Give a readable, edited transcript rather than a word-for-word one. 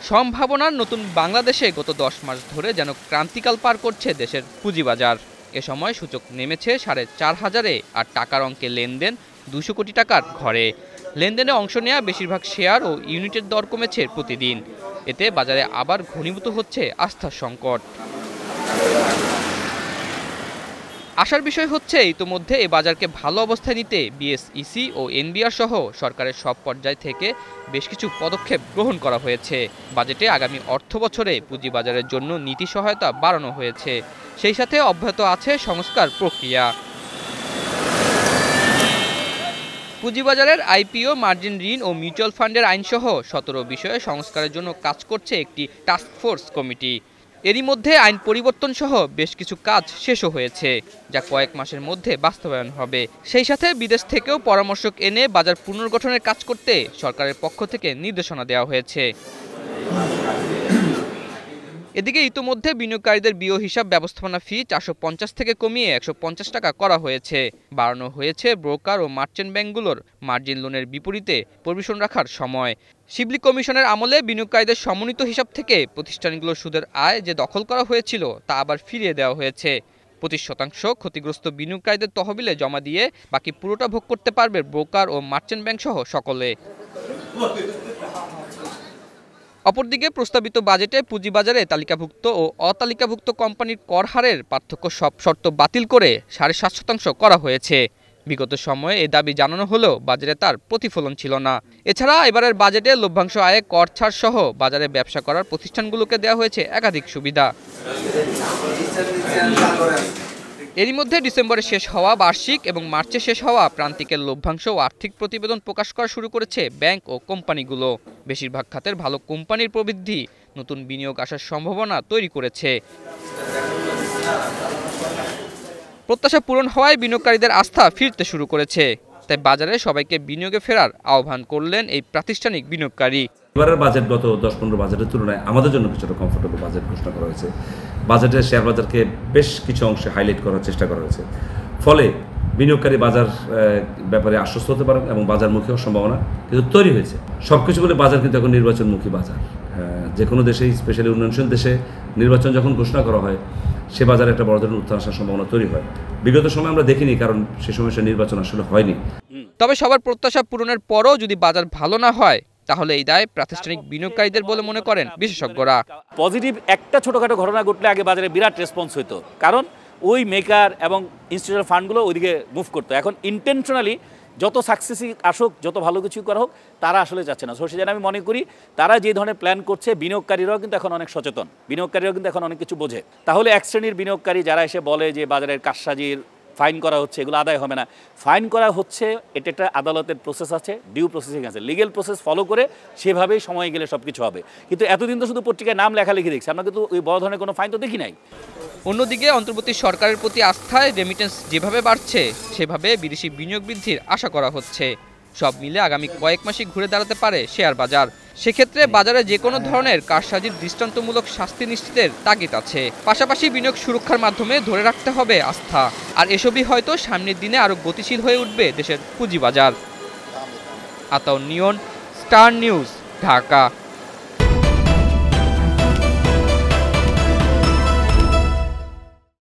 সম্ভাবনার নতুন বাংলাদেশে গত 10 মাস ধরে যেন ক্রান্তিকাল পার করছে দেশের পুঁজিবাজার। এ সময় সূচক নেমেছে ৪,৫০০-এ আর টাকার অঙ্কে লেনদেন ২০০ কোটি টাকার ঘরে। লেনদেনে অংশ নেওয়া বেশিরভাগ শেয়ার ও ইউনিটের দর কমেছে প্রতিদিন। এতে বাজারে আবার ঘনীভূত হচ্ছে আস্থার সংকট। আশার বিষয় হচ্ছে ইতোমধ্যে এই বাজারকে ভালো অবস্থায় নিতে বিএসইসি ও এনবিআর সহ সরকারের সব পর্যায় থেকে বেশ কিছু পদক্ষেপ গ্রহণ করা হয়েছে। বাজেটে আগামী অর্থবছরে পুঁজিবাজারের জন্য নীতি সহায়তা বাড়ানো হয়েছে। সেই সাথে অব্যাহত আছে সংস্কার প্রক্রিয়া। পুঁজিবাজারের আইপিও, মার্জিন ঋণ ও মিউচুয়াল ফান্ডের আইনসহ ১৭ বিষয়ে সংস্কারের জন্য কাজ করছে একটি টাস্কফোর্স কমিটি। এরই মধ্যে আইন পরিবর্তন সহ বেশ কিছু কাজ শেষও হয়েছে, যা কয়েক মাসের মধ্যে বাস্তবায়ন হবে। সেই সাথে বিদেশ থেকেও পরামর্শক এনে বাজার পুনর্গঠনের কাজ করতে সরকারের পক্ষ থেকে নির্দেশনা দেওয়া হয়েছে। এদিকে ইতোমধ্যে বিনিয়োগকারীদের বিও হিসাব ব্যবস্থাপনা ফি ৪৫০ থেকে কমিয়ে ১৫০ টাকা করা হয়েছে। বাড়ানো হয়েছে ব্রোকার ও মার্চেন্ট ব্যাংকগুলোর মার্জিন লোনের বিপরীতে প্রভিশন রাখার সময়। শিবলি কমিশনের আমলে বিনিয়োগকারীদের সমন্বিত হিসাব থেকে প্রতিষ্ঠানগুলোর সুদের আয় যে দখল করা হয়েছিল তা আবার ফিরিয়ে দেওয়া হয়েছে। ২৫% ক্ষতিগ্রস্ত বিনিয়োগকারীদের তহবিলে জমা দিয়ে বাকি পুরোটা ভোগ করতে পারবে ব্রোকার ও মার্চেন্ট ব্যাংক সহ সকলে। অপরদিকে প্রস্তাবিত বাজেটে পুঁজিবাজারে তালিকাভুক্ত ও অতালিকাভুক্ত কোম্পানির কর হারের পার্থক্য সব শর্ত বাতিল করে ৭.৫% করা হয়েছে। বিগত সময়ে এই দাবি জানানো হলেও বাজারে তার প্রতিফলন ছিল না। এছাড়া এবারের বাজেটে লভ্যাংশ আয়ে কর ছাড় সহ বাজারে ব্যবসা করার প্রতিষ্ঠানগুলোকে দেওয়া হয়েছে একাধিক সুবিধা। এরই মধ্যে ডিসেম্বরে শেষ হওয়া বার্ষিক এবং মার্চে শেষ হওয়া প্রান্তিকের লভ্যাংশ ও আর্থিক প্রতিবেদন প্রকাশ করা শুরু করেছে ব্যাংক ও কোম্পানিগুলো। বেশিরভাগ খাতের ভালো কোম্পানির প্রবৃদ্ধি নতুন বিনিয়োগ আসার সম্ভাবনা তৈরি করেছে। প্রত্যাশা পূরণ হওয়ায় বিনিয়োগকারীদের আস্থা ফিরতে শুরু করেছে। তাই বাজারে সবাইকে বিনিয়োগে ফেরার আহ্বান করলেন এই প্রাতিষ্ঠানিক বিনিয়োগকারী। এবারের বাজেট গত ১০-১৫ বাজেটের তুলনায় আমাদের জন্য কিছুটা কমফোর্টেবল বাজেট ঘোষণা করা হয়েছে। বাজেটে শেয়ার বাজারকে বেশ কিছু অংশে হাইলাইট করার চেষ্টা করা হয়েছে। ফলে বিনিয়োগকারী বাজার ব্যাপারে আশ্বস্ত হতে পারেন এবং বাজারমুখী হওয়ার সম্ভাবনা কিন্তু তৈরি হয়েছে। সব কিছু বলে বাজার কিন্তু এখন নির্বাচনমুখী বাজার। যে কোনো দেশেই, স্পেশালি উন্নয়নশীল দেশে নির্বাচন যখন ঘোষণা করা হয় সে বাজারে একটা বড় ধরনের উত্থান আসার সম্ভাবনা তৈরি হয়। বিগত সময় আমরা দেখিনি, কারণ সে সময় সে নির্বাচন আসলে হয়নি। তবে সবার প্রত্যাশা পূরণের পরও যদি বাজার ভালো না হয় তাহলে এই দায় প্রাতিষ্ঠানিক বিনিয়োগকারীদের বলে মনে করেন বিশেষজ্ঞরা। পজিটিভ একটা ছোটোখাটো ঘটনা ঘটলে আগে বাজারে বিরাট রেসপন্স হতো, কারণ ওই মেকার এবং ইনস্টিটিউশনাল ফান্ডগুলো ওইদিকে মুভ করতো। এখন ইন্টেনশনালি যত সাকসেসই আসুক, যত ভালো কিছু করা হোক, তারা আসলে যাচ্ছে না। সো সেজন্য আমি মনে করি তারা যে ধরনের প্ল্যান করছে, বিনিয়োগকারীরাও কিন্তু এখন অনেক সচেতন, বিনিয়োগকারীরাও কিন্তু এখন অনেক কিছু বোঝে। তাহলে এক শ্রেণীর বিনিয়োগকারী যারা এসে বলে যে বাজারের কারসাজির ফাইন করা হচ্ছে, এগুলো আদায় হবে না। ফাইন করা হচ্ছে, এটা একটা আদালতের প্রসেস আছে, ডিউ প্রসেসিং আছে, লিগেল প্রসেস ফলো করে সেভাবেই সময় গেলে সব কিছু হবে। কিন্তু এতদিন তো শুধু পত্রিকায় নাম লেখালেখি দেখছি, আমরা কিন্তু ওই বড় ধরনের কোনো ফাইন তো দেখি নাই। অন্যদিকে অন্তর্বর্তী সরকারের প্রতি আস্থায় রেমিটেন্স যেভাবে বাড়ছে সেভাবে বিদেশি বিনিয়োগ বৃদ্ধির আশা করা হচ্ছে। সব মিলে আগামী কয়েক মাসই ঘুরে দাঁড়াতে পারে শেয়ার বাজার। সেক্ষেত্রে বাজারে যে কোনো ধরনের কারসাজির দৃষ্টান্তমূলক শাস্তি নিশ্চিতের তাগিদ আছে। পাশাপাশি বিনিয়োগ সুরক্ষার মাধ্যমে ধরে রাখতে হবে আস্থা। আর এসবই হয়তো সামনের দিনে আরও গতিশীল হয়ে উঠবে দেশের পুঁজিবাজার। আতাউর নিয়ন, স্টার নিউজ, ঢাকা।